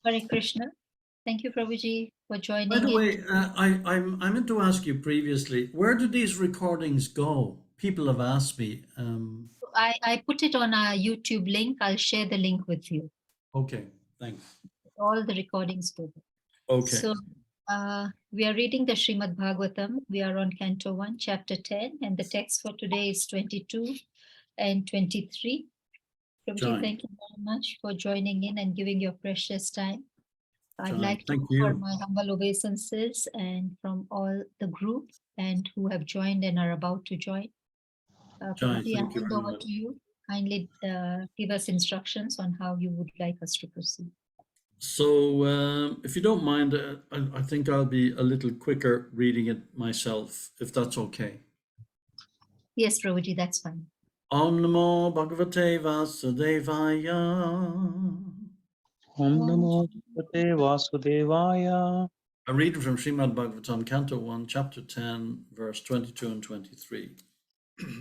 Hare Krishna. Thank you, Prabhuji, for By joining the in. way, I meant to ask you previously, where do these recordings go? People have asked me. I put it on our YouTube link. I'll share the link with you. Okay, thanks. All the recordings go there. Okay, So we are reading the Srimad Bhagavatam. We are on Canto 1, Chapter 10, and the text for today is 22 and 23. Prabhuji, join, thank you very much for joining in and giving your precious time. I'd join. like to Thank offer you. my humble obeisances and from all the group and who have joined and are about to join. Join. Prabhuji, I Thank you hand very over much. to you. Kindly give us instructions on how you would like us to proceed. So, if you don't mind, I think I'll be a little quicker reading it myself, if that's okay. Yes, Prabhuji, that's fine. Om Namo Bhagavate Vasudevaya. Om Namo Bhagavate Vasudevaya. I read from Srimad Bhagavatam, Canto 1, Chapter 10, verse 22 and 23.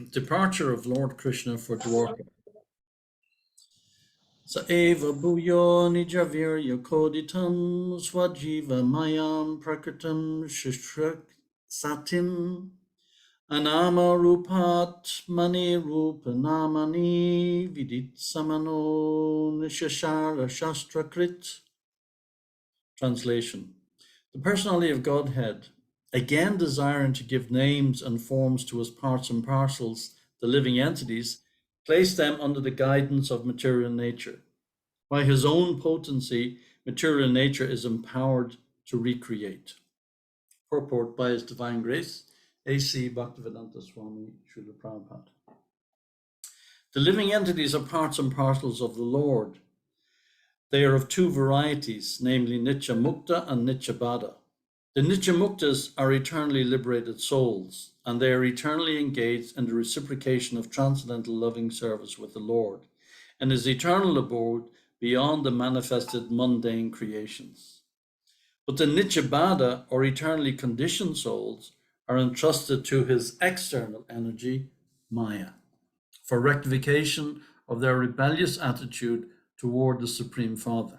Departure of Lord Krishna for Dwarka. Sa eva bhuyo nijavirya koditam swajiva mayam prakritam shishrak satim anama rupat mani rupanamani vidit samano nishashara shastrakrit. Translation. The personality of Godhead, again desiring to give names and forms to his parts and parcels, the living entities, placed them under the guidance of material nature. By his own potency, material nature is empowered to recreate. Purport by His Divine Grace, A.C. Bhaktivedanta Swami Srila Prabhupada. The living entities are parts and parcels of the Lord. They are of two varieties, namely Nitya Mukta and Nitya Baddha. The Nitya Muktas are eternally liberated souls, and they are eternally engaged in the reciprocation of transcendental loving service with the Lord, and his eternal abode beyond the manifested mundane creations. But the Nitya Baddha, or eternally conditioned souls, are entrusted to his external energy, Maya, for rectification of their rebellious attitude toward the Supreme Father.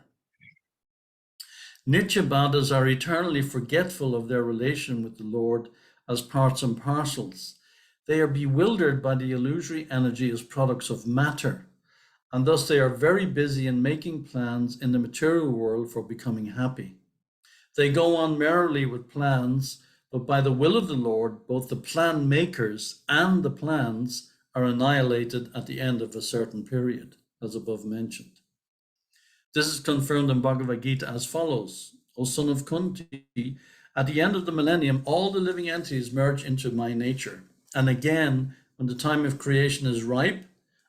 Nitya Baddhas are eternally forgetful of their relation with the Lord as parts and parcels. They are bewildered by the illusory energy as products of matter, and thus they are very busy in making plans in the material world for becoming happy. They go on merrily with plans, but by the will of the Lord, both the plan makers and the plans are annihilated at the end of a certain period, as above mentioned. This is confirmed in Bhagavad Gita as follows: O son of Kunti, at the end of the millennium, all the living entities merge into my nature. And again, when the time of creation is ripe,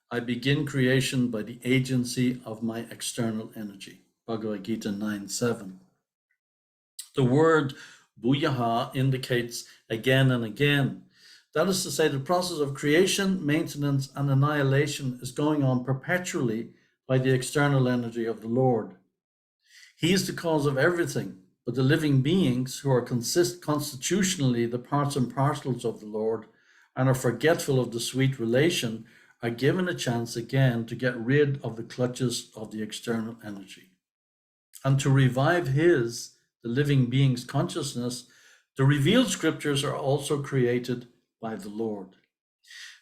I begin creation by the agency of my external energy. Bhagavad Gita 9:7. The word bhuyaha indicates again and again. That is to say, the process of creation, maintenance, and annihilation is going on perpetually by the external energy of the Lord. He is the cause of everything, but the living beings who are constitutionally the parts and parcels of the Lord and are forgetful of the sweet relation are given a chance again to get rid of the clutches of the external energy. And to revive his, the living being's consciousness, the revealed scriptures are also created by the Lord.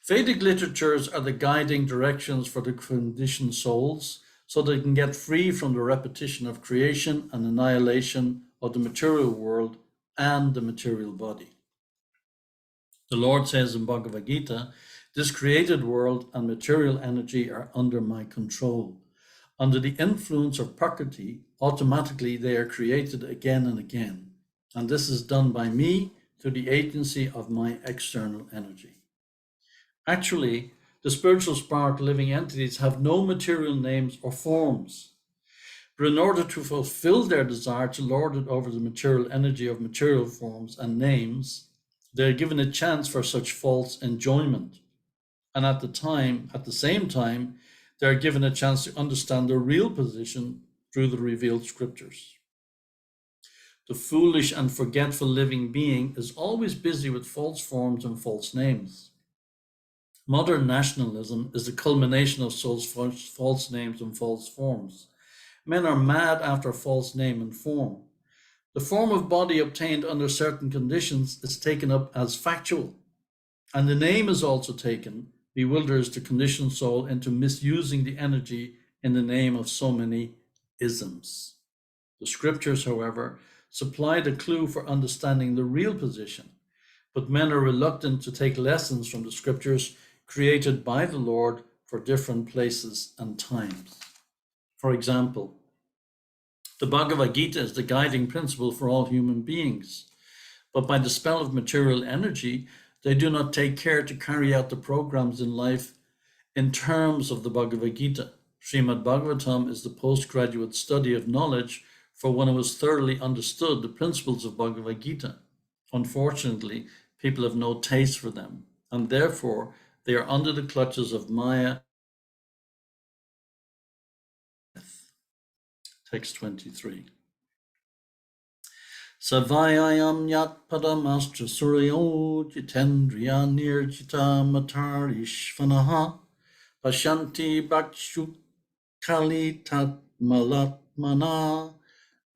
Vedic literatures are the guiding directions for the conditioned souls so they can get free from the repetition of creation and annihilation of the material world and the material body. The Lord says in Bhagavad Gita, this created world and material energy are under my control. Under the influence of Prakriti, automatically they are created again and again. And this is done by me through the agency of my external energy. Actually, the spiritual spark living entities have no material names or forms. But in order to fulfill their desire to lord it over the material energy of material forms and names, they are given a chance for such false enjoyment. And at the same time, they are given a chance to understand their real position through the revealed scriptures. The foolish and forgetful living being is always busy with false forms and false names. Modern nationalism is the culmination of such false names and false forms. Men are mad after a false name and form. The form of body obtained under certain conditions is taken up as factual, and the name is also taken, bewilders the conditioned soul into misusing the energy in the name of so many isms. The scriptures, however, supply the clue for understanding the real position, but men are reluctant to take lessons from the scriptures created by the Lord for different places and times. For example, the Bhagavad Gita is the guiding principle for all human beings, but by the spell of material energy, they do not take care to carry out the programs in life in terms of the Bhagavad Gita. Srimad Bhagavatam is the postgraduate study of knowledge for one who has thoroughly understood the principles of Bhagavad Gita. Unfortunately, people have no taste for them, and therefore they are under the clutches of Maya. Text 23. Savayayam yat padamastra suryo jitendriya nirjita matarishvanaha pashanti bhakshu kali tat malatmana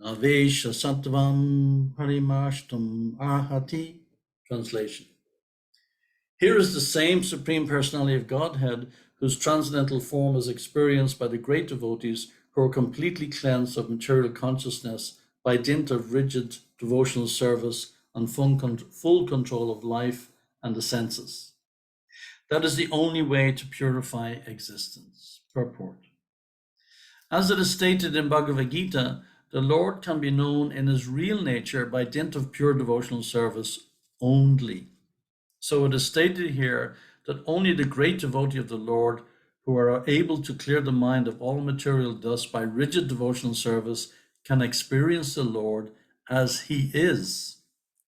avesha sattvam parimashtam arhati. Translation. Here is the same Supreme Personality of Godhead whose transcendental form is experienced by the great devotees who are completely cleansed of material consciousness by dint of rigid devotional service and full control of life and the senses. That is the only way to purify existence. Purport. As it is stated in Bhagavad Gita, the Lord can be known in his real nature by dint of pure devotional service only. So it is stated here that only the great devotee of the Lord who are able to clear the mind of all material dust by rigid devotional service can experience the Lord as he is.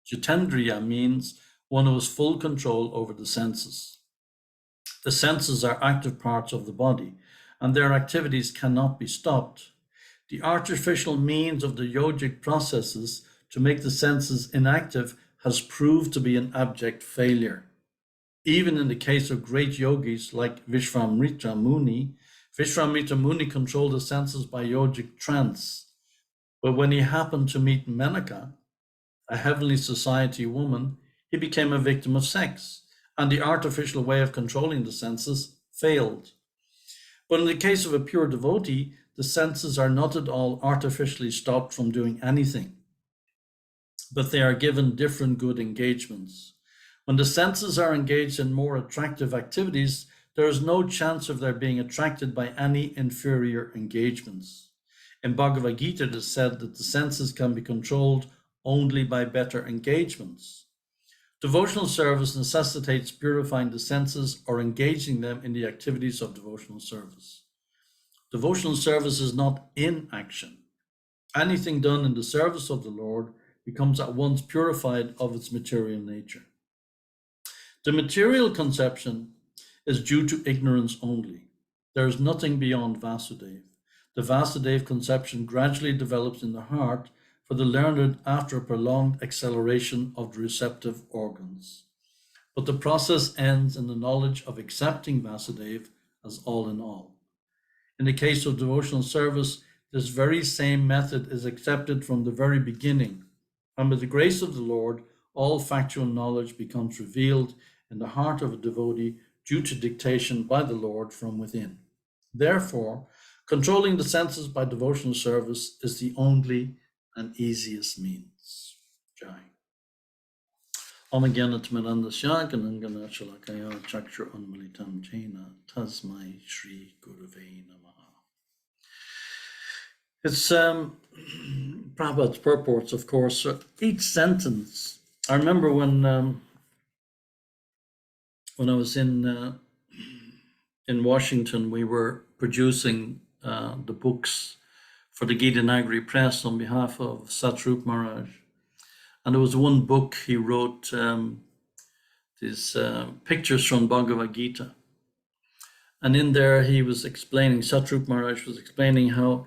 Jitendriya means one who has full control over the senses. The senses are active parts of the body, and their activities cannot be stopped. The artificial means of the yogic processes to make the senses inactive has proved to be an abject failure. Even in the case of great yogis like Vishvamitra Muni controlled the senses by yogic trance. But when he happened to meet Menaka, a heavenly society woman, he became a victim of sex, and the artificial way of controlling the senses failed. But in the case of a pure devotee, the senses are not at all artificially stopped from doing anything, but they are given different good engagements. When the senses are engaged in more attractive activities, there is no chance of their being attracted by any inferior engagements. In Bhagavad Gita, it is said that the senses can be controlled only by better engagements. Devotional service necessitates purifying the senses or engaging them in the activities of devotional service. Devotional service is not inaction. Anything done in the service of the Lord becomes at once purified of its material nature. The material conception is due to ignorance only. There is nothing beyond Vasudeva. The Vasudeva conception gradually develops in the heart for the learned after a prolonged acceleration of the receptive organs. But the process ends in the knowledge of accepting Vasudeva as all in all. In the case of devotional service, this very same method is accepted from the very beginning, and with the grace of the Lord, all factual knowledge becomes revealed in the heart of a devotee due to dictation by the Lord from within. Therefore, controlling the senses by devotional service is the only and easiest means. Jai. Om Gyanat Mirandasya Ganangana Shalakaya Chakshur Unmalitam Jena Tasmai Shri Gurave Namaha. It's Prabhupada's purports, of course. Each sentence. I remember when I was in Washington, we were producing the books for the Gita Nagari Press on behalf of Satrup Maharaj. And there was one book he wrote, these pictures from Bhagavad Gita. And in there he was explaining, Satrup Maharaj was explaining how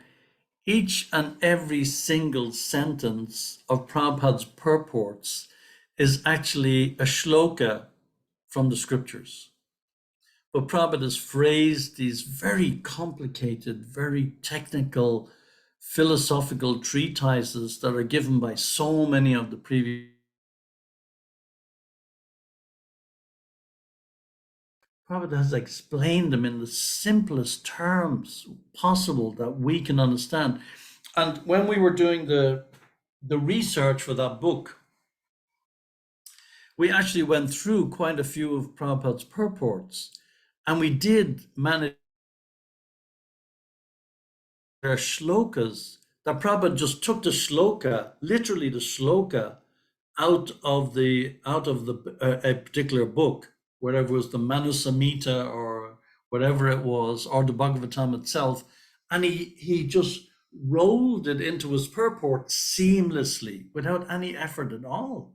each and every single sentence of Prabhupada's purports is actually a shloka from the scriptures. But Prabhupada has phrased these very complicated, very technical philosophical treatises that are given by so many of the previous. Prabhupada has explained them in the simplest terms possible that we can understand. And when we were doing the research for that book, we actually went through quite a few of Prabhupada's purports, and we did manage their shlokas that Prabhupada just took the shloka, literally the shloka, out of the a particular book, whatever it was, the Manusamhita or whatever it was, or the Bhagavatam itself, and he just rolled it into his purport seamlessly without any effort at all.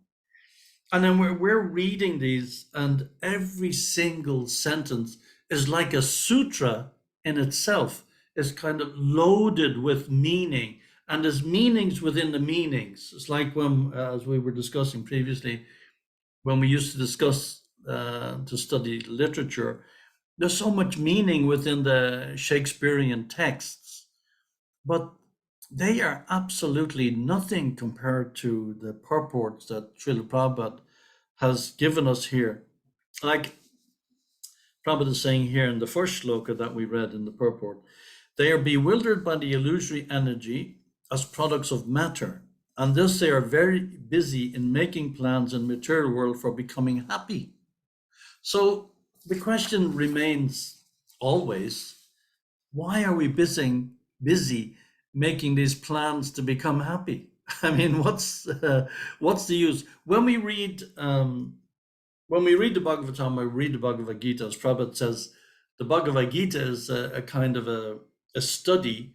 And then we're reading these, and every single sentence is like a sutra in itself. It's kind of loaded with meaning, and there's meanings within the meanings. It's like when, as we were discussing previously, when we used to discuss to study literature, there's so much meaning within the Shakespearean texts, but they are absolutely nothing compared to the purports that Srila Prabhupada has given us here. Like Prabhupada is saying here in the first shloka that we read in the purport, they are bewildered by the illusory energy as products of matter, and thus they are very busy in making plans in the material world for becoming happy. So the question remains always, why are we busy making these plans to become happy? I mean, what's the use? When we read the Bhagavatam or read the Bhagavad Gita, as Prabhupada says, the Bhagavad Gita is a kind of a study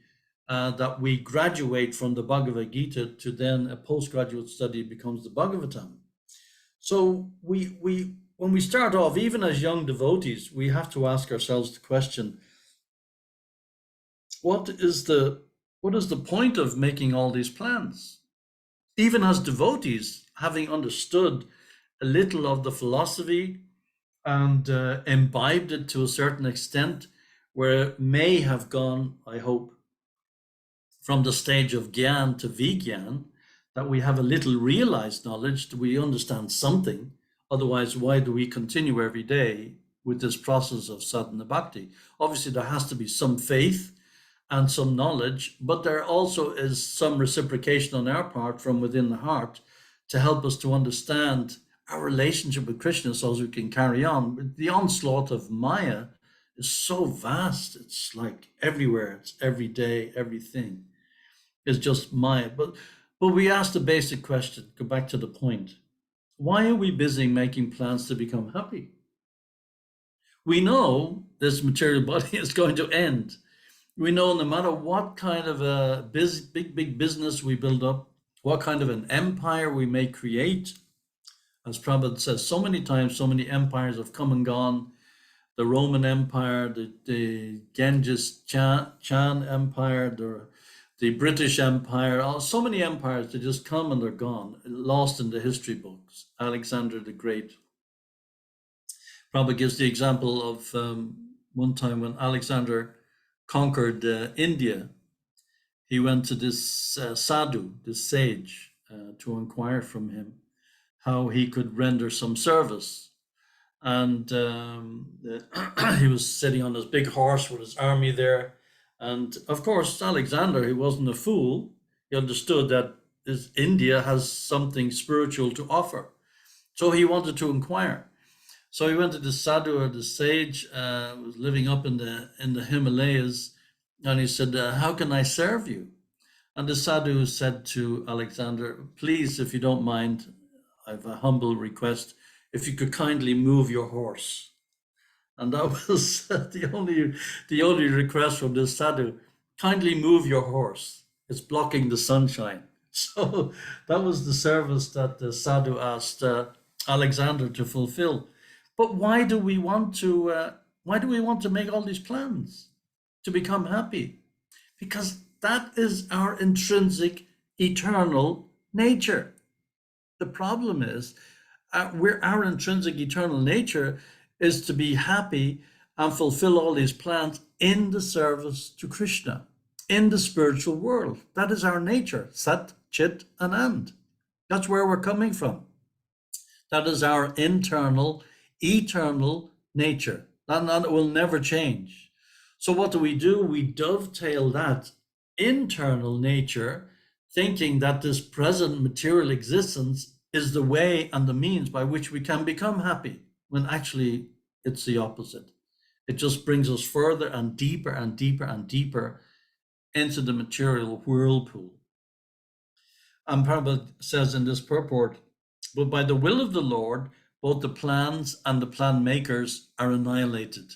that we graduate from the Bhagavad Gita to then a postgraduate study becomes the Bhagavatam. So we when we start off, even as young devotees, we have to ask ourselves the question, what is the point of making all these plans? Even as devotees, having understood a little of the philosophy and imbibed it to a certain extent, where it may have gone, I hope, from the stage of Gyan to Vigyan, that we have a little realized knowledge, that we understand something. Otherwise, why do we continue every day with this process of sadhana bhakti? Obviously, there has to be some faith and some knowledge, but there also is some reciprocation on our part from within the heart to help us to understand our relationship with Krishna so as we can carry on. The onslaught of Maya is so vast. It's like everywhere. It's every day, everything is just Maya. But we ask the basic question, go back to the point. Why are we busy making plans to become happy? We know this material body is going to end. We know no matter what kind of a big business we build up, what kind of an empire we may create, as Prabhupada says so many times, so many empires have come and gone. The Roman Empire, the Genghis Khan Empire, the British Empire, so many empires, they just come and they're gone, lost in the history books. Alexander the Great. Prabhupada gives the example of one time when Alexander conquered India. He went to this sadhu, this sage, to inquire from him how he could render some service. And he was sitting on his big horse with his army there. And of course, Alexander, he wasn't a fool. He understood that India has something spiritual to offer. So he wanted to inquire. So he went to the sadhu, or the sage, was living up in the Himalayas, and he said, how can I serve you? And the sadhu said to Alexander, please, if you don't mind, I have a humble request, if you could kindly move your horse. And that was the only request from this sadhu, kindly move your horse. It's blocking the sunshine. So that was the service that the sadhu asked Alexander to fulfill. But why do we want to make all these plans to become happy? Because that is our intrinsic eternal nature. The problem is our intrinsic eternal nature is to be happy and fulfill all these plans in the service to Krishna, in the spiritual world. That is our nature, Sat, Chit, and And. That's where we're coming from. That is our internal, eternal nature. That will never change. So what do? We dovetail that internal nature, thinking that this present material existence is the way and the means by which we can become happy, when actually it's the opposite. It just brings us further and deeper and deeper and deeper into the material whirlpool. And Prabhupada says in this purport, but by the will of the Lord, both the plans and the plan makers are annihilated.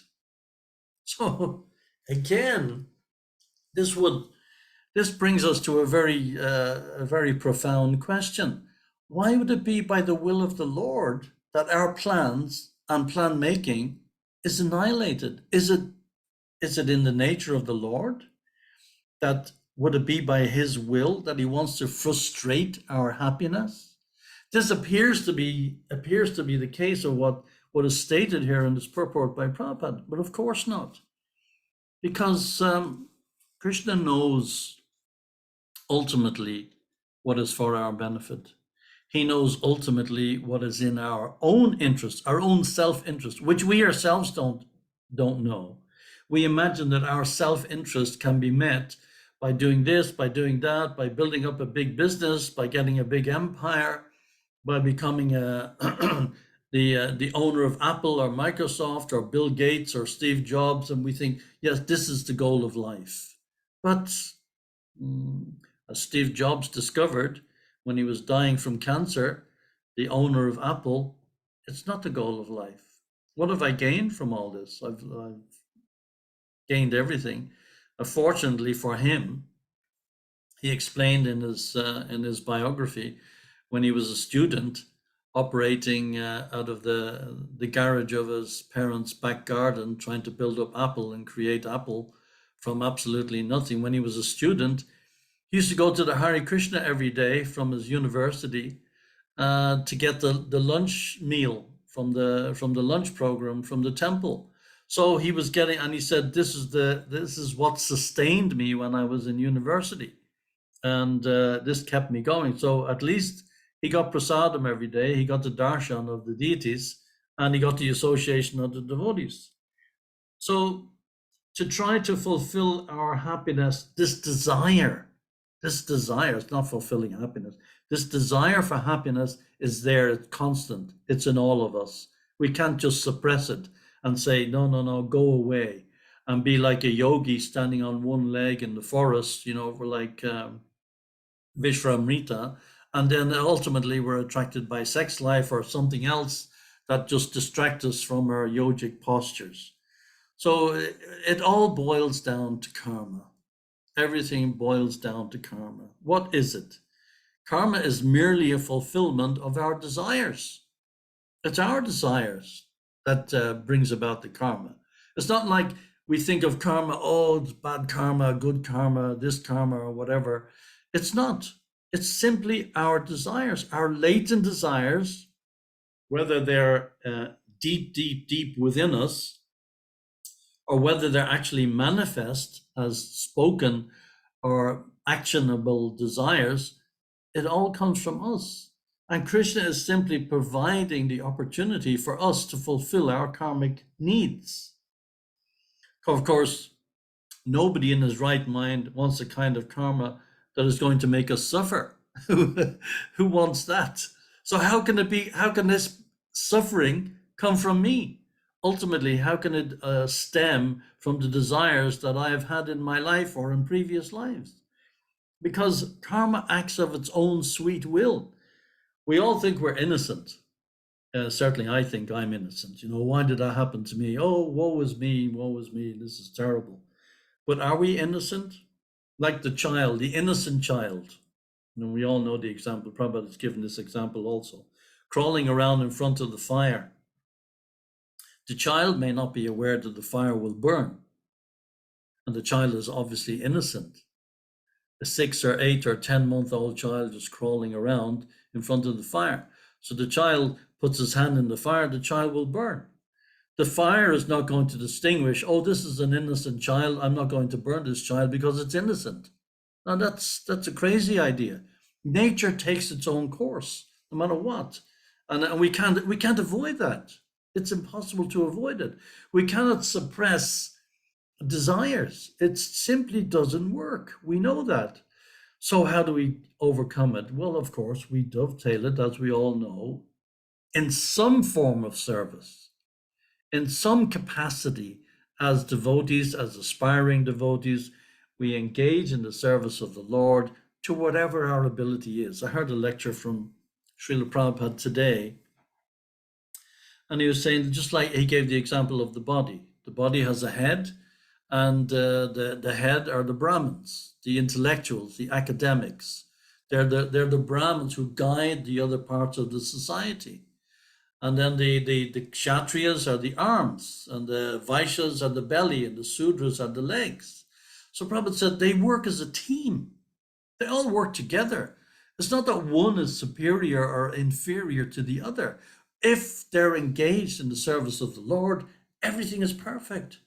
So again, this brings us to a very profound question. Why would it be by the will of the Lord that our plans and plan making is annihilated? Is it in the nature of the Lord that would it be by his will that he wants to frustrate our happiness? This appears to be the case of what is stated here in this purport by Prabhupada, but of course not, because Krishna knows ultimately what is for our benefit. He knows ultimately what is in our own interest, our own self-interest, which we ourselves don't know. We imagine that our self-interest can be met by doing this, by doing that, by building up a big business, by getting a big empire, by becoming the owner of Apple or Microsoft or Bill Gates or Steve Jobs, and we think, yes, this is the goal of life. But as Steve Jobs discovered when he was dying from cancer, the owner of Apple, it's not the goal of life. What have I gained from all this? I've gained everything. Fortunately for him, he explained in his biography, when he was a student operating out of the garage of his parents' back garden, trying to build up Apple and create Apple from absolutely nothing. When he was a student, he used to go to the Hare Krishna every day from his university to get the lunch meal from the lunch program from the temple. So he was getting, and he said, this is what sustained me when I was in university, and this kept me going. So at least he got prasadam every day. He got the darshan of the deities, and he got the association of the devotees. So to try to fulfill our happiness, this desire, it's not fulfilling happiness. This desire for happiness is there, it's constant. It's in all of us. We can't just suppress it and say, no, go away, and be like a yogi standing on one leg in the forest, for like Vishramrita, and then ultimately we're attracted by sex life or something else that just distracts us from our yogic postures. So it all boils down to karma. Everything boils down to karma. What is it? Karma is merely a fulfillment of our desires. It's our desires that brings about the karma. It's not like we think of karma, oh, it's bad karma, good karma, this karma, or whatever. It's not. It's simply our desires, our latent desires, whether they're deep within us, or whether they're actually manifest as spoken or actionable desires. It all comes from us. And Krishna is simply providing the opportunity for us to fulfill our karmic needs. Of course, nobody in his right mind wants a kind of karma that is going to make us suffer. Who wants that? So how can this suffering come from me? Ultimately, how can it stem from the desires that I have had in my life or in previous lives? Because karma acts of its own sweet will. We all think we're innocent. Certainly, I think I'm innocent. Why did that happen to me? Oh, woe is me, this is terrible. But are we innocent? Like the child, the innocent child. And we all know the example. Prabhupada has given this example also. Crawling around in front of the fire. The child may not be aware that the fire will burn. And the child is obviously innocent. A 6 or 8 or 10-month-old child is crawling around in front of the fire. So the child puts his hand in the fire, the child will burn. The fire is not going to distinguish, oh, this is an innocent child, I'm not going to burn this child because it's innocent. Now that's a crazy idea. Nature takes its own course, no matter what. And we can't avoid that. It's impossible to avoid it. We cannot suppress desires. It simply doesn't work. We know that. So how do we overcome it? Well, of course, we dovetail it, as we all know, in some form of service, in some capacity, as devotees, as aspiring devotees. We engage in the service of the Lord to whatever our ability is. I heard a lecture from Srila Prabhupada today, and he was saying, just like he gave the example of the body has a head, and the head are the Brahmins, the intellectuals, the academics. They're the Brahmins who guide the other parts of the society. And then the Kshatriyas are the arms, and the Vaishyas are the belly, and the Sudras are the legs. So Prabhupada said they work as a team. They all work together. It's not that one is superior or inferior to the other. If they're engaged in the service of the Lord, everything is perfect.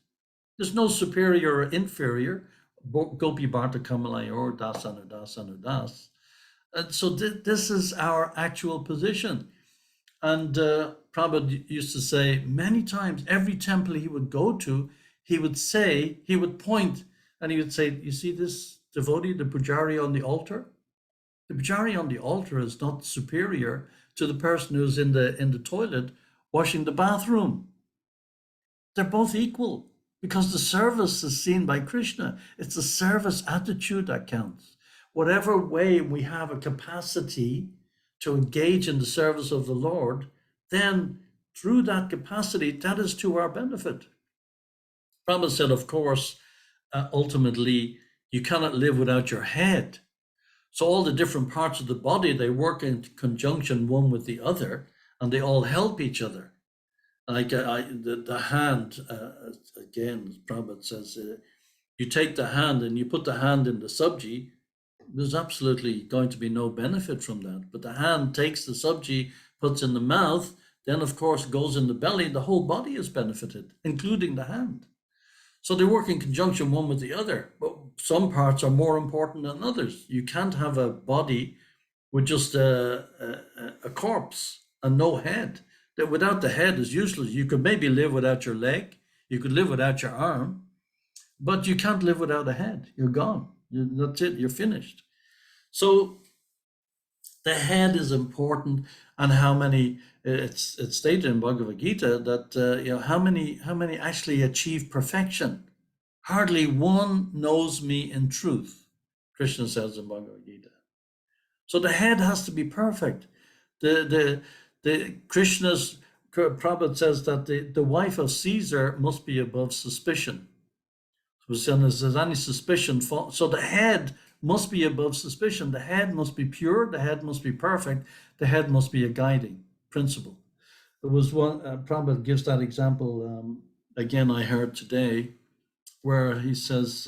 There's no superior or inferior. Gopi Bharta Kamalayor, Das Anudas Anudas. And so this is our actual position. And Prabhupada used to say many times, every temple he would go to, he would point, and he would say, you see this devotee, the pujari on the altar? The pujari on the altar is not superior to the person who's in the toilet washing the bathroom. They're both equal, because the service is seen by Krishna. It's the service attitude that counts. Whatever way we have a capacity to engage in the service of the Lord, then through that capacity, that is to our benefit. Prabhupada said, of course, ultimately, you cannot live without your head. So all the different parts of the body, they work in conjunction one with the other, and they all help each other. Like the hand, again, Prabhupada says, you take the hand and you put the hand in the sabji, there's absolutely going to be no benefit from that. But the hand takes the sabji, puts in the mouth, then of course goes in the belly, the whole body is benefited, including the hand. So they work in conjunction one with the other, but some parts are more important than others. You can't have a body with just a corpse and no head. That without the head is useless. You could maybe live without your leg, you could live without your arm, but you can't live without a head. You're gone. That's it. You're finished. So the head is important, and how many? It's stated in Bhagavad Gita that how many actually achieve perfection. Hardly one knows me in truth, Krishna says in Bhagavad Gita. So the head has to be perfect. The Krishna's Prabhupada says that the wife of Caesar must be above suspicion. So if there's any suspicion, so the head must be above suspicion. The head must be pure. The head must be perfect. The head must be a guiding principle. There was one, Prabhupada gives that example, again, I heard today, where he says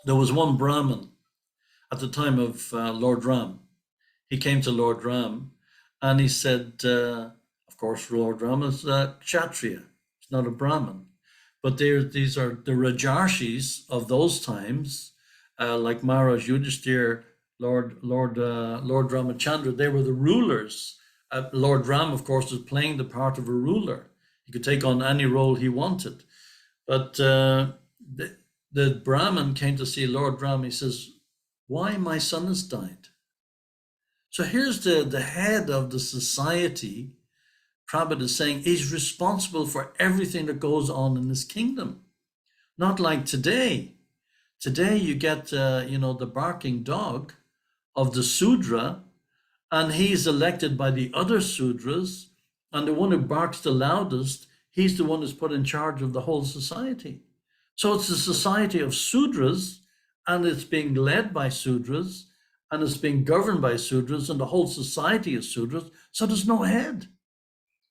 there was one Brahmin at the time of Lord Ram. He came to Lord Ram and he said, of course, Lord Ram is a Kshatriya. He's not a Brahmin. But these are the Rajarshis of those times, like Maharaj Yudhishthir, Lord Ramachandra. They were the rulers. Lord Ram, of course, was playing the part of a ruler. He could take on any role he wanted. But the Brahmin came to see Lord Ram. He says, why my son has died? So here's the head of the society. Prabhupada is saying he's responsible for everything that goes on in this kingdom. Not like today. Today you get, the barking dog of the Sudra, and he's elected by the other Sudras, and the one who barks the loudest, he's the one who's put in charge of the whole society. So it's a society of Sudras, and it's being led by Sudras, and it's being governed by Sudras, and the whole society is Sudras, so there's no head.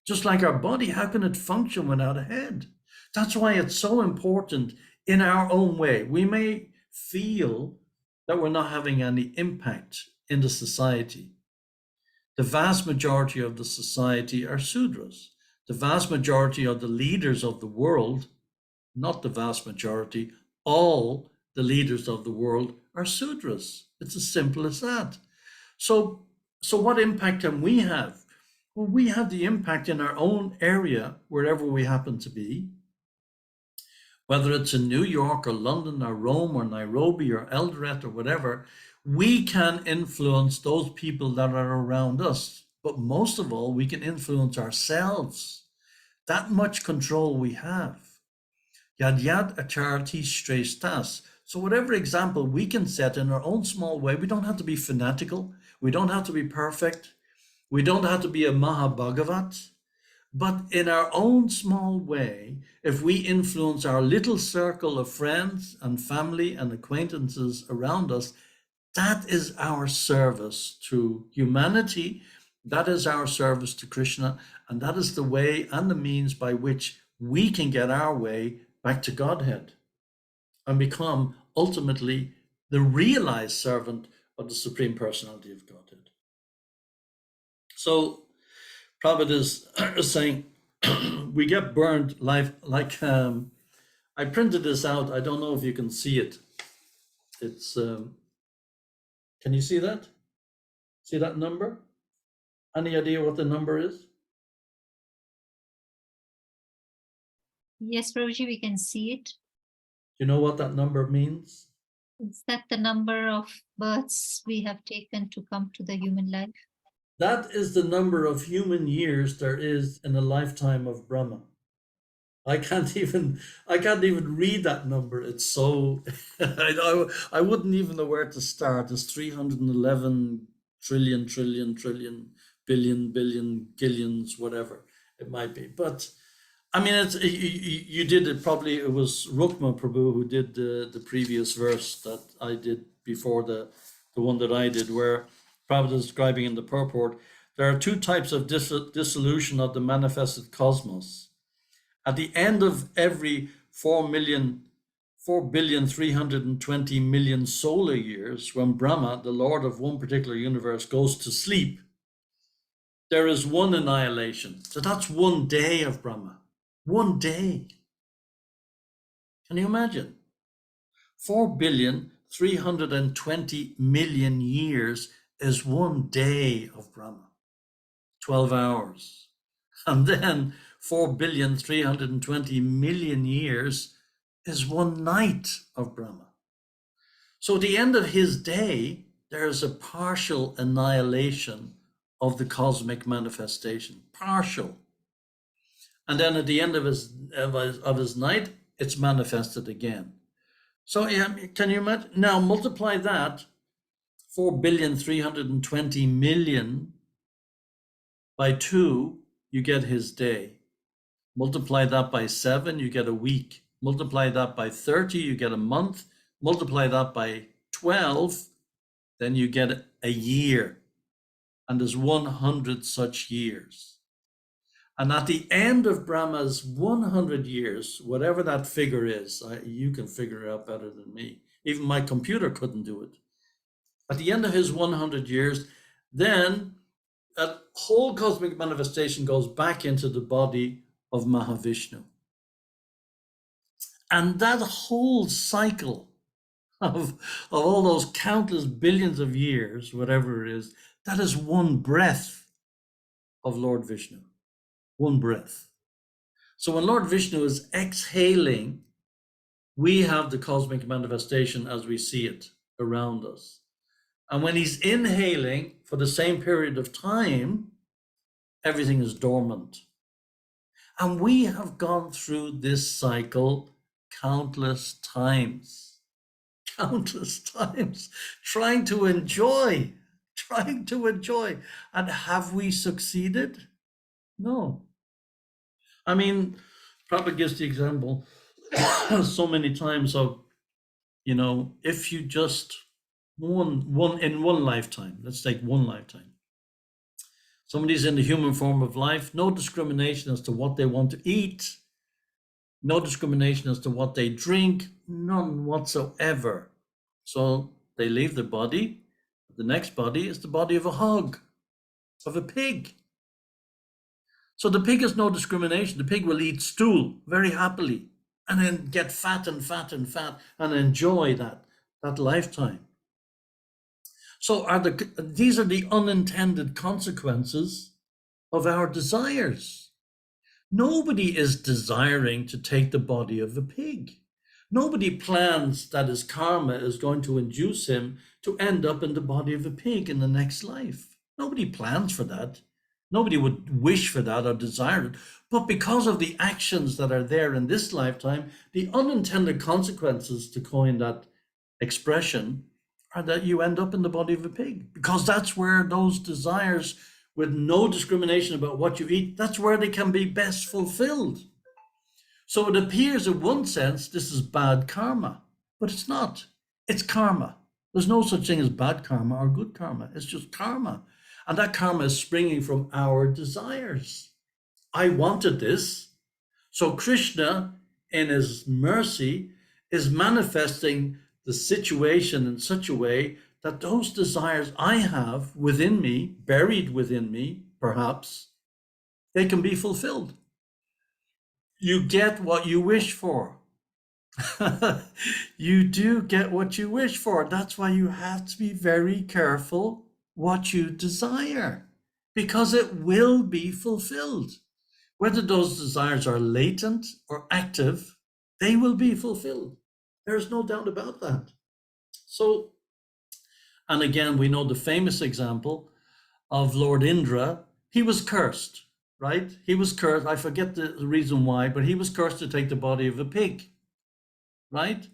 Just like our body, how can it function without a head? That's why it's so important in our own way. We may feel that we're not having any impact in the society. The vast majority of the society are Sudras. The vast majority of the leaders of the world, not the vast majority, all the leaders of the world are Sudras. It's as simple as that. So what impact can we have? Well, we have the impact in our own area, wherever we happen to be, whether it's in New York or London or Rome or Nairobi or Eldoret or whatever. We can influence those people that are around us. But most of all, we can influence ourselves. That much control we have. Yad yad acharati shreshtas. So whatever example we can set in our own small way, we don't have to be fanatical. We don't have to be perfect. We don't have to be a Mahabhagavat. But in our own small way, if we influence our little circle of friends and family and acquaintances around us, that is our service to humanity. That is our service to Krishna. And that is the way and the means by which we can get our way back to Godhead and become ultimately the realized servant of the Supreme Personality of Godhead. So Prabhupada is saying we get burned like I printed this out. I don't know if you can see it. It's can you see that? See that number? Any idea what the number is? Yes, Prabhuji, we can see it. You know what that number means? Is that the number of births we have taken to come to the human life? That is the number of human years there is in a lifetime of Brahma. I can't even read that number. It's so I wouldn't even know where to start. It's 311 trillion, billion, gillions, whatever it might be. But I mean, it's you did it. Probably it was Rukma Prabhu who did the previous verse that I did before the one that I did, where Prabhupada is describing in the purport, there are two types of dissolution of the manifested cosmos. At the end of every 4,320,000,000 solar years, when Brahma, the Lord of one particular universe, goes to sleep, there is one annihilation. So that's 1 day of Brahma. 1 day. Can you imagine? 4,320,000,000 years is 1 day of Brahma. 12 hours. And then 4,320,000,000 years is 1 night of Brahma. So at the end of his day, there is a partial annihilation of the cosmic manifestation, partial. And then at the end of his night, it's manifested again. So can you imagine? Now multiply that, 4,320,000,000 by 2, you get his day. Multiply that by 7, you get a week. Multiply that by 30, you get a month. Multiply that by 12, then you get a year. And there's 100 such years. And at the end of Brahma's 100 years, whatever that figure is, you can figure it out better than me. Even my computer couldn't do it. At the end of his 100 years, then that whole cosmic manifestation goes back into the body of Mahavishnu. And that whole cycle of all those countless billions of years, whatever it is, that is 1 breath of Lord Vishnu. 1 breath. So when Lord Vishnu is exhaling, we have the cosmic manifestation as we see it around us. And when he's inhaling for the same period of time, everything is dormant. And we have gone through this cycle countless times, trying to enjoy. And have we succeeded? No. I mean, Prabhupada gives the example so many times of, if you just in one lifetime, let's take 1 lifetime. Somebody's in the human form of life, no discrimination as to what they want to eat, no discrimination as to what they drink, none whatsoever. So they leave the body. The next body is the body of a hog, of a pig. So the pig has no discrimination. The pig will eat stool very happily and then get fat and fat and fat and enjoy that lifetime. So these are the unintended consequences of our desires. Nobody is desiring to take the body of a pig. Nobody plans that his karma is going to induce him to end up in the body of a pig in the next life. Nobody plans for that. Nobody would wish for that or desire it. But because of the actions that are there in this lifetime, the unintended consequences, to coin that expression, are that you end up in the body of a pig, because that's where those desires, with no discrimination about what you eat, that's where they can be best fulfilled. So it appears in one sense this is bad karma, but it's not. It's karma. There's no such thing as bad karma or good karma. It's just karma. And that karma is springing from our desires. I wanted this. So Krishna, in his mercy, is manifesting the situation in such a way that those desires I have within me, buried within me, perhaps, they can be fulfilled. You get what you wish for. You do get what you wish for. That's why you have to be very careful what you desire, because it will be fulfilled. Whether those desires are latent or active, they will be fulfilled. There's no doubt about that. So, and again, we know the famous example of Lord Indra. He was cursed, right? He was cursed. I forget the reason why, but he was cursed to take the body of a pig, right?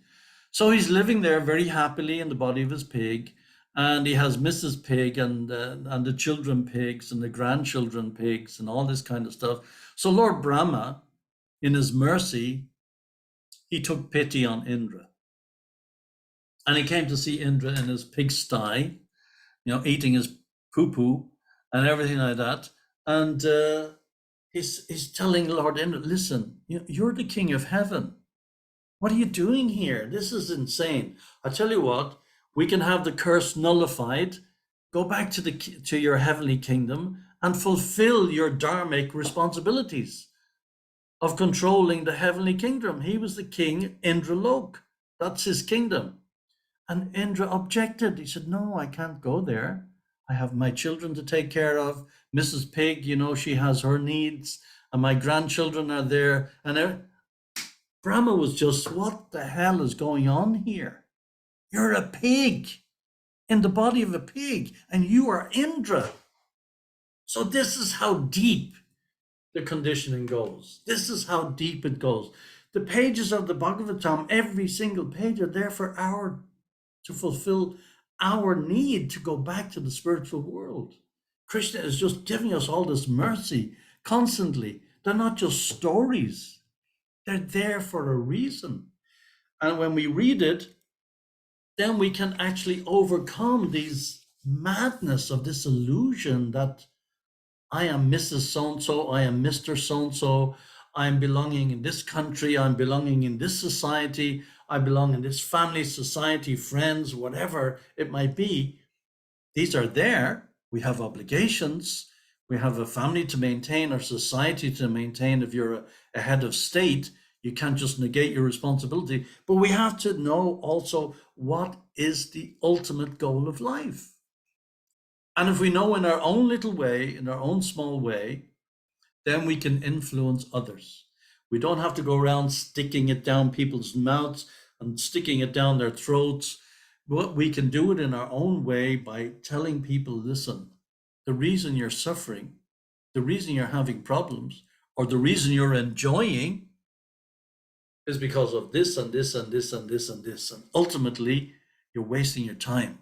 So he's living there very happily in the body of his pig, and he has Mrs. Pig and the children pigs and the grandchildren pigs and all this kind of stuff. So Lord Brahma, in his mercy, he took pity on Indra. And he came to see Indra in his pigsty, eating his poo-poo and everything like that. And he's telling Lord Indra, listen, you're the king of heaven. What are you doing here? This is insane. I tell you what, we can have the curse nullified, go back to your heavenly kingdom and fulfill your dharmic responsibilities of controlling the heavenly kingdom. He was the king, Indralok. That's his kingdom. And Indra objected. He said, no, I can't go there. I have my children to take care of. Mrs. Pig, she has her needs, and my grandchildren are there. And Brahma was just, what the hell is going on here? You're a pig in the body of a pig, and you are Indra. So this is how deep the conditioning goes. This is how deep it goes. The pages of the Bhagavatam, every single page, are there to fulfill our need to go back to the spiritual world. Krishna is just giving us all this mercy constantly. They're not just stories. They're there for a reason. And when we read it, then we can actually overcome these madness of this illusion that I am Mrs. So-and-so, I am Mr. So-and-so, I'm belonging in this country, I'm belonging in this society, I belong in this family, society, friends, whatever it might be. These are there. We have obligations. We have a family to maintain, or society to maintain. If you're a head of state, you can't just negate your responsibility. But we have to know also what is the ultimate goal of life. And if we know in our own little way, in our own small way, then we can influence others. We don't have to go around sticking it down people's mouths and sticking it down their throats. But we can do it in our own way by telling people, listen, the reason you're suffering, the reason you're having problems, or the reason you're enjoying is because of this and this and this and this and this. And ultimately, you're wasting your time.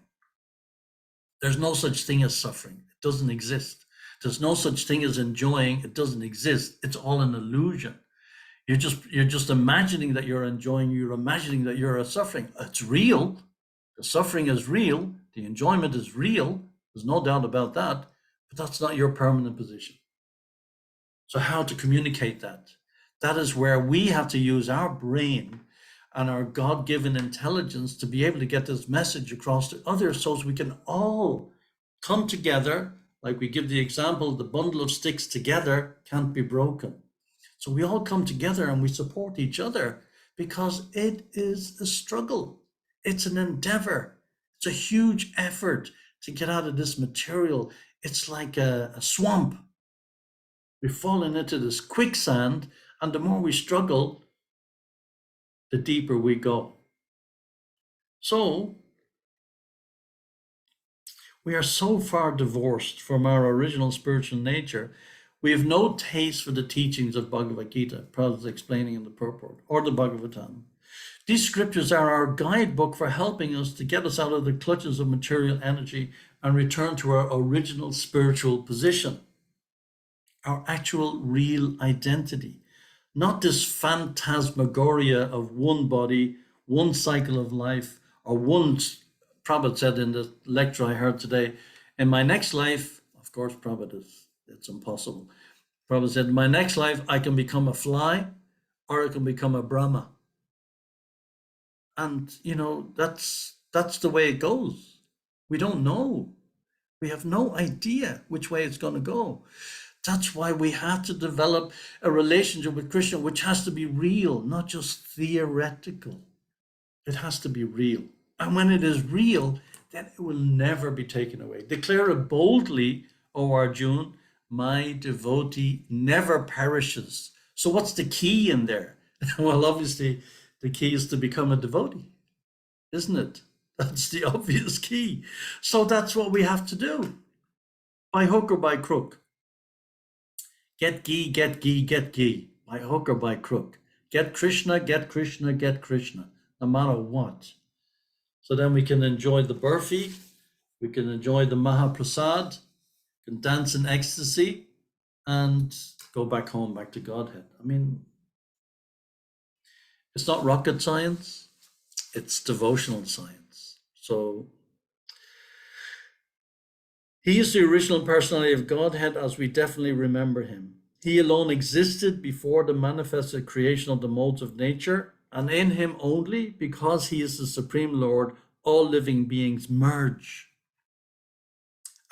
There's no such thing as suffering. It doesn't exist. There's no such thing as enjoying. It doesn't exist. It's all an illusion. You're just imagining that you're enjoying. You're imagining that you're suffering. It's real. The suffering is real. The enjoyment is real. There's no doubt about that. But that's not your permanent position. So how to communicate that? That is where we have to use our brain and our God-given intelligence to be able to get this message across to others, so we can all come together Like we give the example, the bundle of sticks together can't be broken. So we all come together and we support each other because it is a struggle. It's an endeavor. It's a huge effort to get out of this material. It's like a swamp. We've fallen into this quicksand, and the more we struggle, the deeper we go. So we are so far divorced from our original spiritual nature. We have no taste for the teachings of Bhagavad Gita, Prabhupada is explaining in the purport, or the Bhagavatam. These scriptures are our guidebook for helping us to get us out of the clutches of material energy and return to our original spiritual position, our actual real identity, not this phantasmagoria of one body, one cycle of life, or one, Prabhupada said in the lecture I heard today, in my next life, of course, Prabhupada it's impossible. Prabhupada said, in my next life, I can become a fly or I can become a Brahma. And, that's the way it goes. We don't know. We have no idea which way it's going to go. That's why we have to develop a relationship with Krishna, which has to be real, not just theoretical. It has to be real. And when it is real, then it will never be taken away. Declare it boldly, O Arjun, my devotee never perishes. So what's the key in there? Well, obviously, the key is to become a devotee, isn't it? That's the obvious key. So that's what we have to do, by hook or by crook. Get ghee, get ghee, get ghee, by hook or by crook. Get Krishna, get Krishna, get Krishna, no matter what. So then we can enjoy the burfi, we can enjoy the Mahaprasad, can dance in ecstasy, and go back home, back to Godhead. I mean, it's not rocket science, it's devotional science. So he is the original personality of Godhead as we definitely remember him. He alone existed before the manifested creation of the modes of nature, and in him only, because he is the Supreme Lord, all living beings merge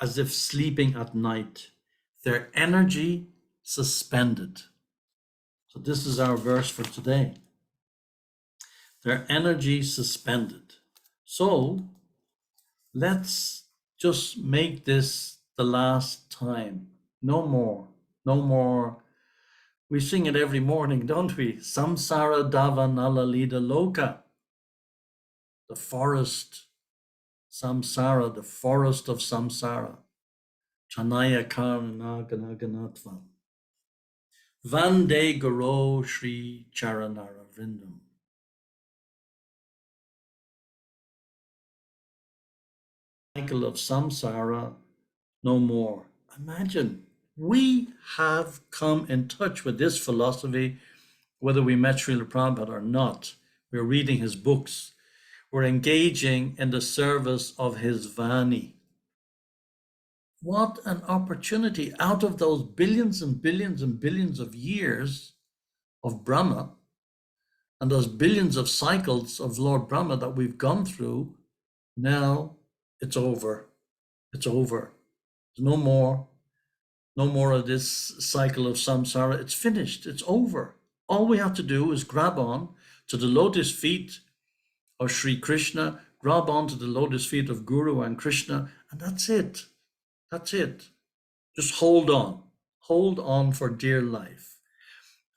as if sleeping at night, their energy suspended. So this is our verse for today. Their energy suspended. So let's just make this the last time. No more. No more. We sing it every morning, don't we? Samsara Dava Nala Lida Loka. The forest, samsara, the forest of samsara. Chanaya Karana Ganaganatvam. Vande Guru Sri Charanara Vrindam. Cycle of samsara, no more. Imagine, we have come in touch with this philosophy, whether we met Srila Prabhupada or not. We're reading his books. We're engaging in the service of his Vani. What an opportunity out of those billions and billions and billions of years of Brahma and those billions of cycles of Lord Brahma that we've gone through. Now it's over. It's over. There's no more of this cycle of samsara. It's finished. It's over. All we have to do is grab on to the lotus feet of Sri Krishna, grab on to the lotus feet of Guru and Krishna, and that's it. That's it. Just hold on for dear life,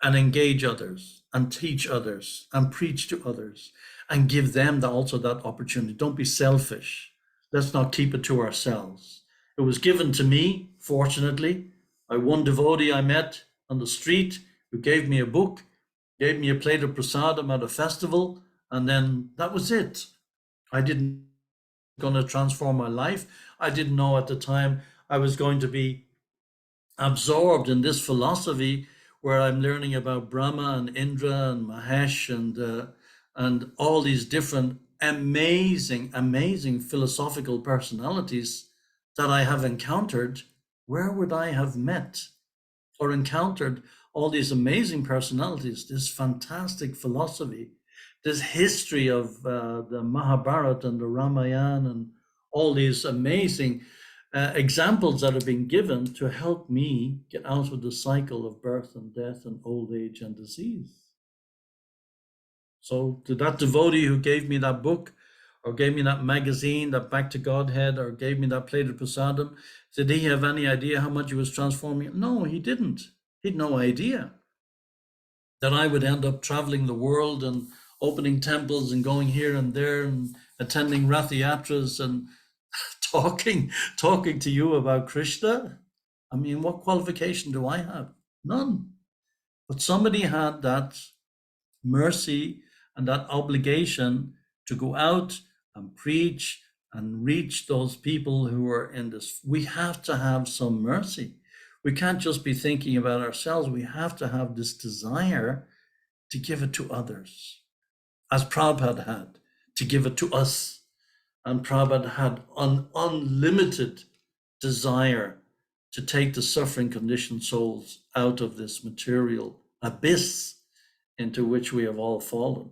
and engage others, and teach others, and preach to others, and give them also that opportunity. Don't be selfish. Let's not keep it to ourselves. It was given to me, fortunately, by one devotee I met on the street who gave me a book, gave me a plate of prasadam at a festival, and then that was it. I didn't going to transform my life. I didn't know at the time I was going to be absorbed in this philosophy where I'm learning about Brahma and Indra and Mahesh and all these different amazing philosophical personalities that I have encountered. Where would I have met or encountered all these amazing personalities, this fantastic philosophy, this history of the Mahabharata and the Ramayana and all these amazing examples that have been given to help me get out of the cycle of birth and death and old age and disease. So to that devotee who gave me that book or gave me that magazine, that Back to Godhead, or gave me that plate of prasadam, did he have any idea how much he was transforming? No, he didn't. He had no idea that I would end up traveling the world and opening temples and going here and there and attending Rath Yatras and talking to you about Krishna. I mean, what qualification do I have? None. But somebody had that mercy and that obligation to go out and preach and reach those people who are in this. We have to have some mercy. We can't just be thinking about ourselves. We have to have this desire to give it to others, as Prabhupada had, to give it to us. And Prabhupada had an unlimited desire to take the suffering conditioned souls out of this material abyss into which we have all fallen.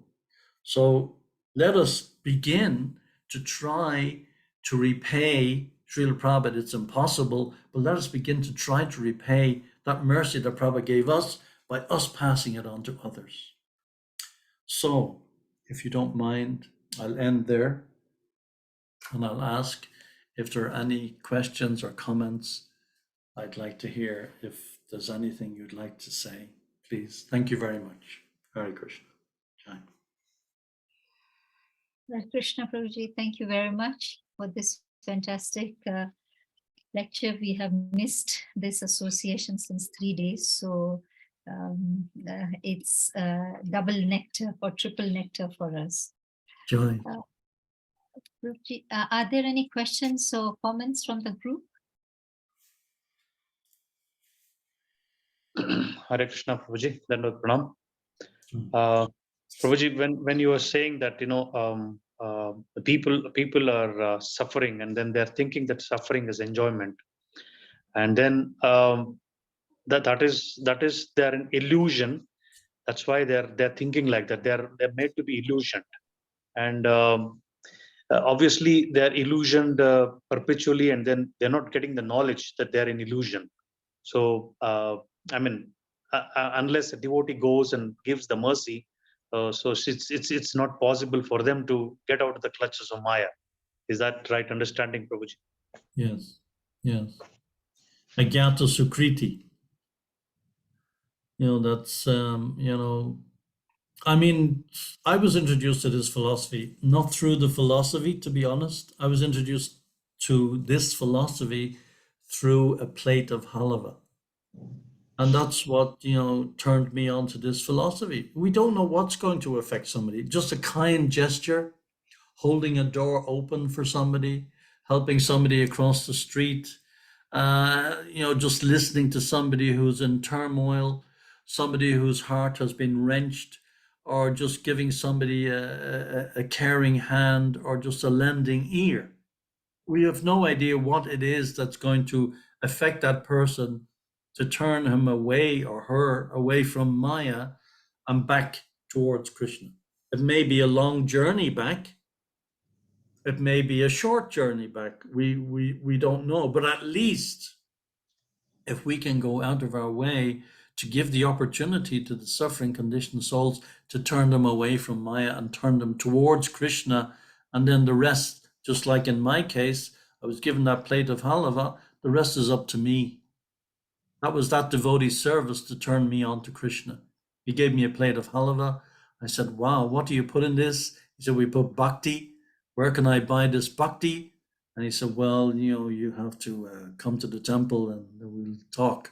So let us begin to try to repay Srila Prabhupada. It's impossible, but let us begin to try to repay that mercy that Prabhupada gave us by us passing it on to others. So, if you don't mind, I'll end there and I'll ask if there are any questions or comments. I'd like to hear if there's anything you'd like to say, please. Thank you very much. Hare Krishna. Jai. Hare Krishna Prabhuji, thank you very much for this fantastic lecture. We have missed this association since 3 days, so it's double nectar or triple nectar for us. Joy. Prabhuji, are there any questions or comments from the group? Hare Krishna, Prabhuji. Dandavad Pranam. Prabhuji, when you were saying that, the people are suffering, and then they're thinking that suffering is enjoyment, and then that is they're an illusion. That's why they're thinking like that. They're made to be illusioned, and obviously they're illusioned perpetually, and then they're not getting the knowledge that they're in illusion. So I mean, unless a devotee goes and gives the mercy, so it's not possible for them to get out of the clutches of Maya. Is that right understanding, Prabhuji? Yes, yes. Agyata Sukriti. That's, I mean, I was introduced to this philosophy, not through the philosophy, to be honest. I was introduced to this philosophy through a plate of halava. And that's what, turned me on to this philosophy. We don't know what's going to affect somebody. Just a kind gesture, holding a door open for somebody, helping somebody across the street, just listening to somebody who's in turmoil, somebody whose heart has been wrenched, or just giving somebody a caring hand, or just a lending ear. We have no idea what it is that's going to affect that person to turn him away or her away from Maya and back towards Krishna. It may be a long journey back. It may be a short journey back. We don't know. But at least if we can go out of our way to give the opportunity to the suffering conditioned souls to turn them away from Maya and turn them towards Krishna, and then the rest, just like in my case, I was given that plate of halava, the rest is up to me. That was that devotee's service to turn me on to Krishna. He gave me a plate of halava. I said, wow, what do you put in this? He said, we put bhakti. Where can I buy this bhakti? And he said, well, you have to come to the temple and we'll talk.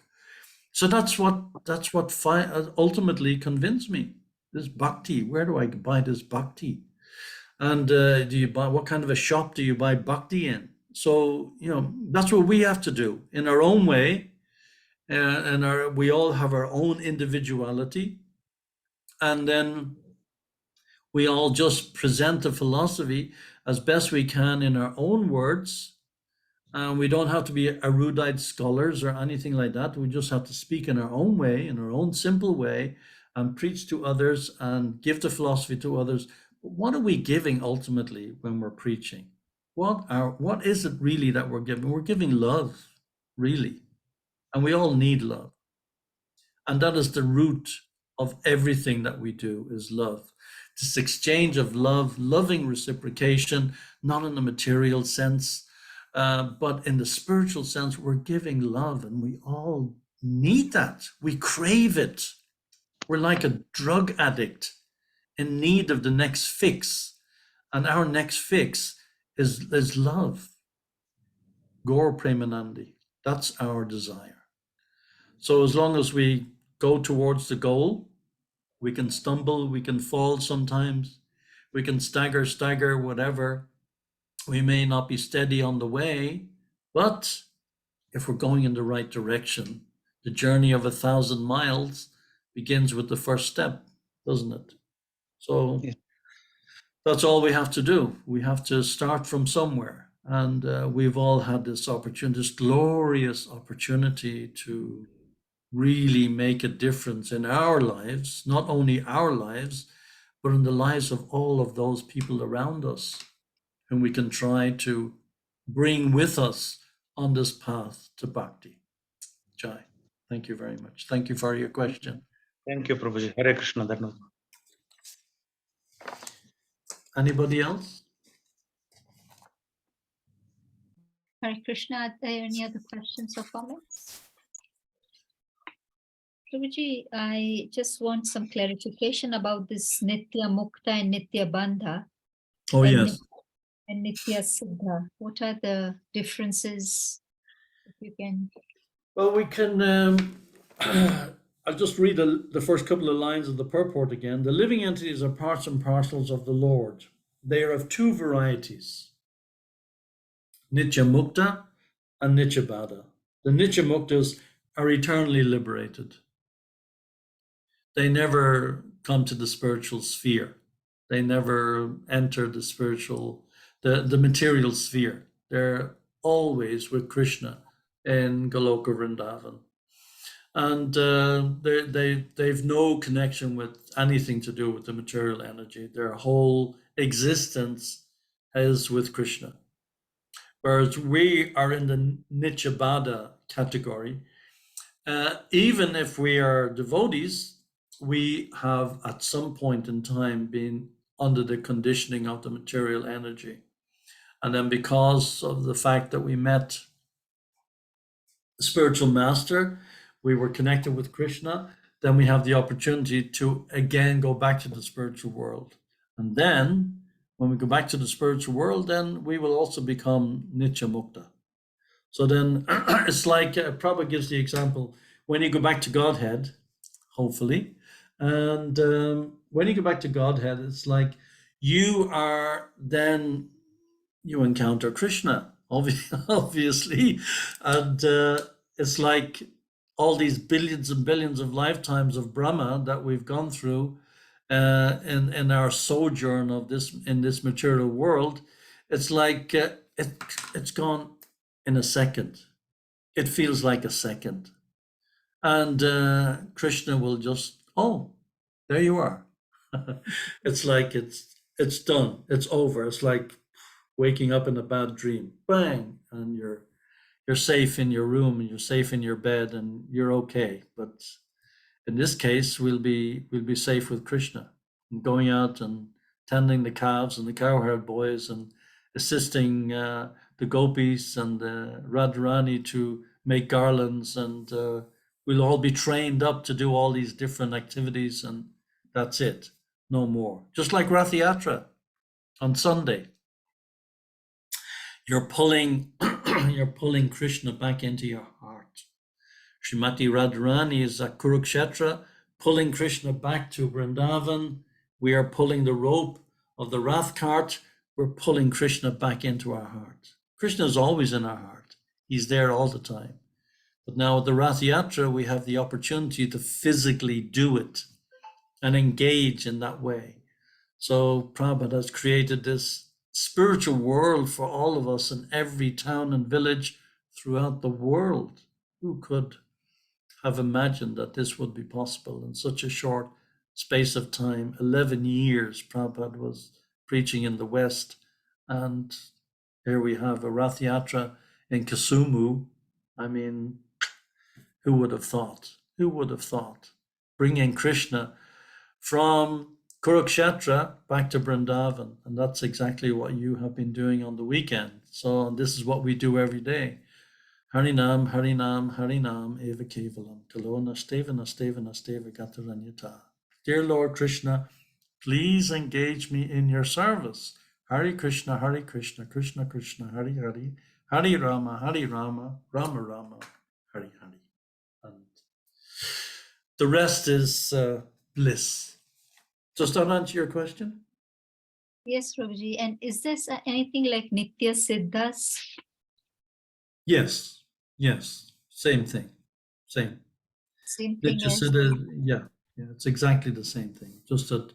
So that's what ultimately convinced me. This bhakti, where do I buy this bhakti? And do you buy, what kind of a shop do you buy bhakti in? So, that's what we have to do in our own way. And we all have our own individuality. And then we all just present the philosophy as best we can in our own words. And we don't have to be erudite scholars or anything like that. We just have to speak in our own way, in our own simple way, and preach to others and give the philosophy to others. But what are we giving ultimately when we're preaching? what is it really that we're giving? We're giving love, really. And we all need love. And that is the root of everything that we do, is love. This exchange of love, loving reciprocation, not in the material sense, but in the spiritual sense. We're giving love, and we all need that. We crave it. We're like a drug addict in need of the next fix. And our next fix is love. Gaur Premanandi. That's our desire. So as long as we go towards the goal, we can stumble, we can fall sometimes, we can stagger, whatever. We may not be steady on the way, but if we're going in the right direction, the journey of 1,000 miles begins with the first step, doesn't it? So Yeah. that's all we have to do. We have to start from somewhere. And we've all had this opportunity, this glorious opportunity to really make a difference in our lives, not only our lives, but in the lives of all of those people around us whom we can try to bring with us on this path to bhakti. Jai. Thank you very much. Thank you for your question. Thank you, Prabhuji. Hare Krishna. Anybody else? Hare Krishna, are there any other questions or comments? Prabhuji, I just want some clarification about this Nitya Mukta and Nitya Bandha. Oh, and yes. And Nitya Siddha. What are the differences? If you can. Well, we can. I'll just read the first couple of lines of the purport again. The living entities are parts and parcels of the Lord. They are of two varieties, Nitya Mukta and Nitya Baddha. The Nitya Muktas are eternally liberated. They never come to the spiritual sphere. They never enter the spiritual, the material sphere. They're always with Krishna in Goloka Vrindavan. And they've no connection with anything to do with the material energy. Their whole existence is with Krishna. Whereas we are in the Nitya Baddha category. Even if we are devotees, we have at some point in time been under the conditioning of the material energy. And then because of the fact that we met the spiritual master, we were connected with Krishna, then we have the opportunity to again go back to the spiritual world. And then when we go back to the spiritual world, then we will also become Nitya Mukta. So then it's like, Prabhupada gives the example, when you go back to Godhead, hopefully, and when you go back to Godhead, it's like you encounter Krishna, obviously, and it's like all these billions and billions of lifetimes of Brahma that we've gone through in our sojourn of this in this material world. It's like it's gone in a second. It feels like a second. And Krishna will just, oh, there you are. It's like it's done. It's over. It's like waking up in a bad dream. Bang, and you're safe in your room and you're safe in your bed and you're okay. But in this case, we'll be safe with Krishna, and going out and tending the calves and the cowherd boys and assisting the gopis and the Radharani to make garlands, and we'll all be trained up to do all these different activities, and that's it, no more. Just like Rath Yatra on Sunday, you're pulling Krishna back into your heart. Srimati Radharani is at Kurukshetra, pulling Krishna back to Vrindavan. We are pulling the rope of the Rath cart. We're pulling Krishna back into our heart. Krishna is always in our heart. He's there all the time. But now at the Rath Yatra, we have the opportunity to physically do it and engage in that way. So Prabhupada has created this spiritual world for all of us in every town and village throughout the world. Who could have imagined that this would be possible in such a short space of time? 11 years Prabhupada was preaching in the West, and Here we have a Rath Yatra in Kisumu. I mean, who would have thought? Who would have thought? Bringing Krishna from Kurukshetra back to Vrindavan. And that's exactly what you have been doing on the weekend. So this is what we do every day. Harinam, Harinam, Harinam, Eva Kevalam, Kalona, Stevana, Stevana, Steva Gataranyata. Dear Lord Krishna, please engage me in your service. Hare Krishna, Krishna Krishna, Hare Hare, Hare Rama, Rama Rama, Hare Hare. And the rest is bliss. Does that answer your question? Yes, Prabhuji. And is this anything like Nitya Siddhas? Yes, yes, same thing, same. Same thing as Yeah, it's exactly the same thing. Just that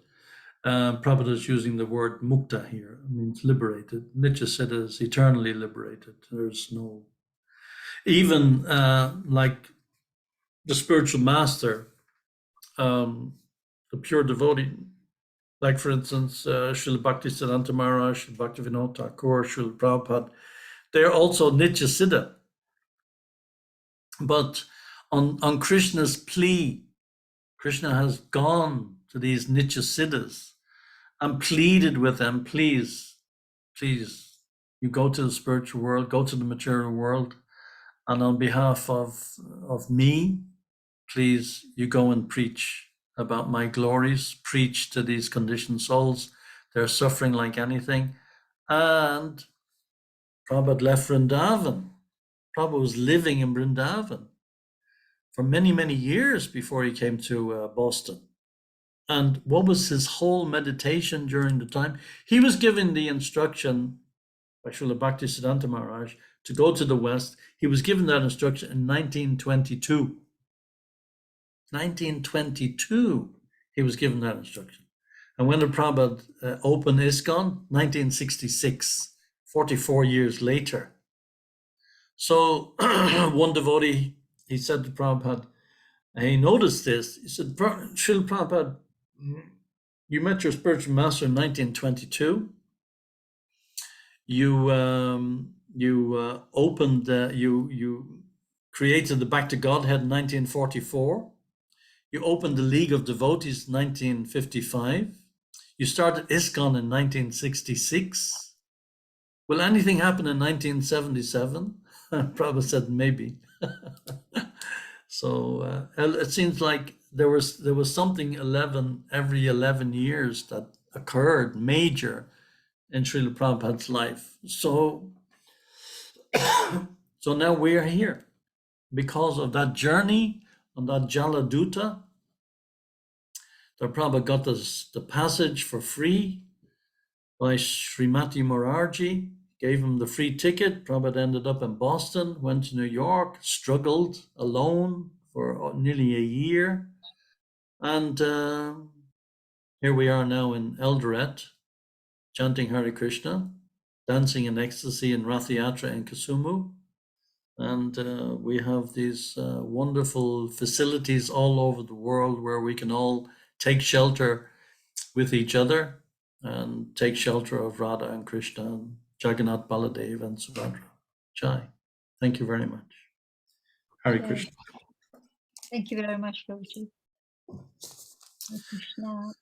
Prabhupada is using the word mukta here. It means liberated. Nitya Siddha is eternally liberated. There's no, even like the spiritual master, the pure devotee, like for instance, Srila Bhaktisiddhanta Maharaj, Srila Bhaktivinoda Thakur, Srila Prabhupada, they're also Nitya Siddha. But on Krishna's plea, Krishna has gone to these Nitya Siddhas and pleaded with them, please, you go to the spiritual world, go to the material world, and on behalf of me, please, you go and preach about my glories, preach to these conditioned souls. They're suffering like anything. And Prabhupada left Vrindavan. Prabhupada was living in Vrindavan for many, many years before he came to Boston. And what was his whole meditation during the time? He was given the instruction by Srila Bhaktisiddhanta Maharaj to go to the West. He was given that instruction in 1922. 1922, he was given that instruction. And when the Prabhupada opened ISKCON, 1966, 44 years later. So one devotee, he said to Prabhupada, and he noticed this, he said, Srila Prabhupada, you met your spiritual master in 1922. You opened, you created the Back to Godhead in 1944. You opened the League of Devotees in 1955. You started ISKCON in 1966. Will anything happen in 1977? Prabhupada said maybe. So it seems like there was something every 11 years that occurred major in Srila Prabhupada's life. So now we're here because of that journey on that Jaladuta. The Prabhupada got the passage for free by Srimati Morarji, gave him the free ticket. Prabhupada ended up in Boston, went to New York, struggled alone for nearly a year. And here we are now in Eldoret, chanting Hare Krishna, dancing in ecstasy in Rath Yatra in Kisumu. And we have these wonderful facilities all over the world where we can all take shelter with each other and take shelter of Radha and Krishna and Jagannath, Baladev and Subhadra. Jai. Thank you very much. Hare Krishna. Thank you very much, Prabhuji. Hare Krishna.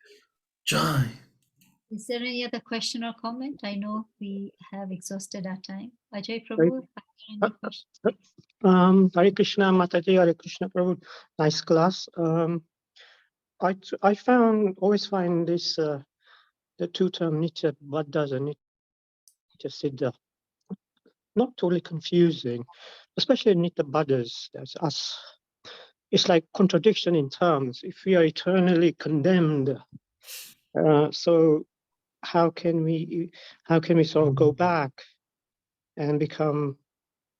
Jai. Is there any other question or comment? I know we have exhausted our time. Ajay Prabhu, Hare Krishna, Mataji, Hare Krishna Prabhu. Nice class. I always find this the two term Nitya Baddhas and Nitya Siddha not totally confusing, especially Nitya Baddhas. That's us. It's like contradiction in terms. If we are eternally condemned, so how can we sort of go back and become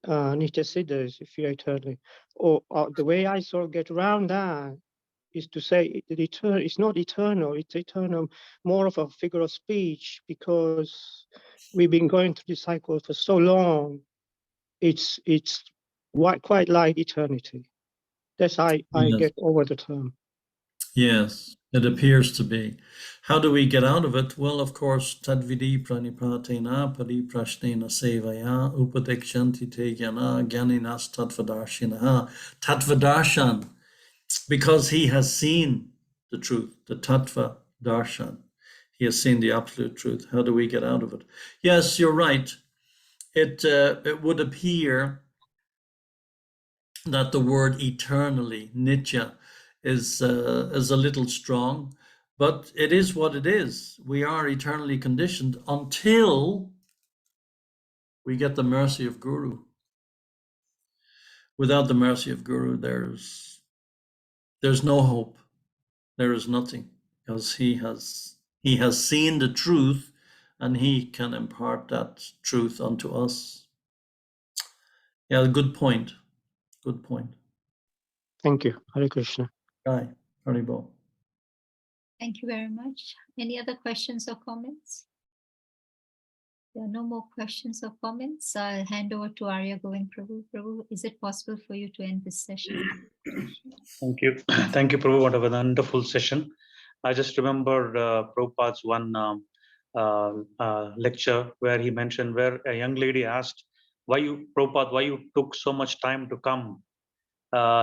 Nitya Siddhas if we are eternally? Or the way I sort of get around that is to say that it's not eternal, it's eternal, more of a figure of speech, because we've been going through this cycle for so long. It's quite like eternity. That's how I get over the term. Yes, it appears to be. How do we get out of it? Well, of course, tadvidi pranipatena pariprashnena sevaya upadekshanti te jnana jnaninas tattvadarshinaha. Tattvadarshan, because he has seen the truth, the tattva darshan. He has seen the absolute truth. How do we get out of it? Yes, you're right. It would appear that the word eternally, nitya, is a little strong, but it is what it is. We are eternally conditioned until we get the mercy of Guru. Without the mercy of Guru, there's no hope. There is nothing, because he has seen the truth, and he can impart that truth unto us. Yeah, good point. Good point. Thank you. Hare Krishna. Right, Haribol. Thank you very much. Any other questions or comments? There are no more questions or comments. I'll hand over to Arya Govind Prabhu. Prabhu, is it possible for you to end this session? Thank you. Thank you, Prabhu. What a wonderful session. I just remembered Prabhupada's one lecture where he mentioned, where a young lady asked, Prabhupada, why you took so much time to come?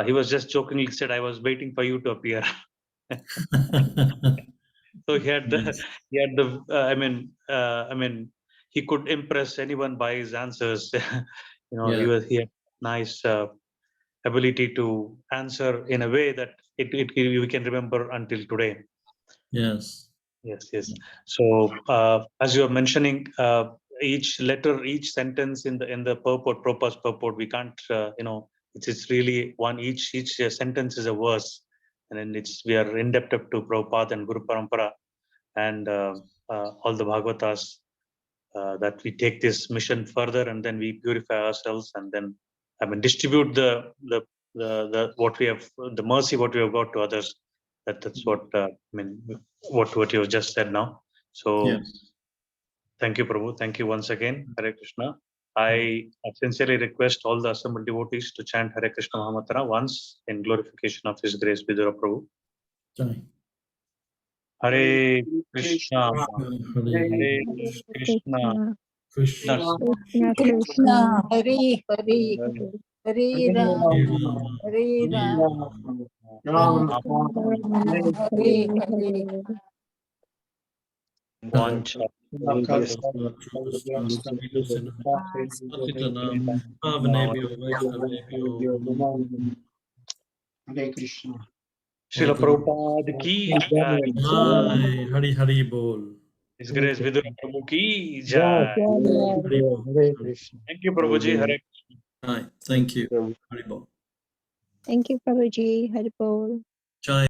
He was just jokingly said, I was waiting for you to appear. So he had he could impress anyone by his answers. Yeah. He had nice ability to answer in a way that we can remember until today. Yes. Yes. So as you are mentioning, each letter, each sentence in the purport, Prabhupada's purport, we can't, it's really one, each sentence is a verse, and then we are indebted to Prabhupada and Guru Parampara and all the Bhagavatas, that we take this mission further, and then we purify ourselves, and then distribute the what we have, the mercy what we have got to others. That's what what you have just said now. So Yes. thank you, Prabhu. Thank you once again. Hare Krishna. I sincerely request all the assembled devotees to chant Hare Krishna Mahamantra once in glorification of His Grace Vidhur Prabhu. Jai. Hare Krishna. Hare Krishna. Krishna. Krishna Krishna, Hari, Hari, Hare Hari Ram, Hari Ram, Ram, Hari, Hari. Vancha. Hare Krishna. Srila Prabhupada ki jai. Jai. Hari Hari Bol. His Grace Vidhur Prabhu ki jai. Hare Krishna. Thank you, Prabhuji. Hare Krishna. Jai. Thank you. Hari Bol. Thank you, Prabhuji. Haribol. Jai.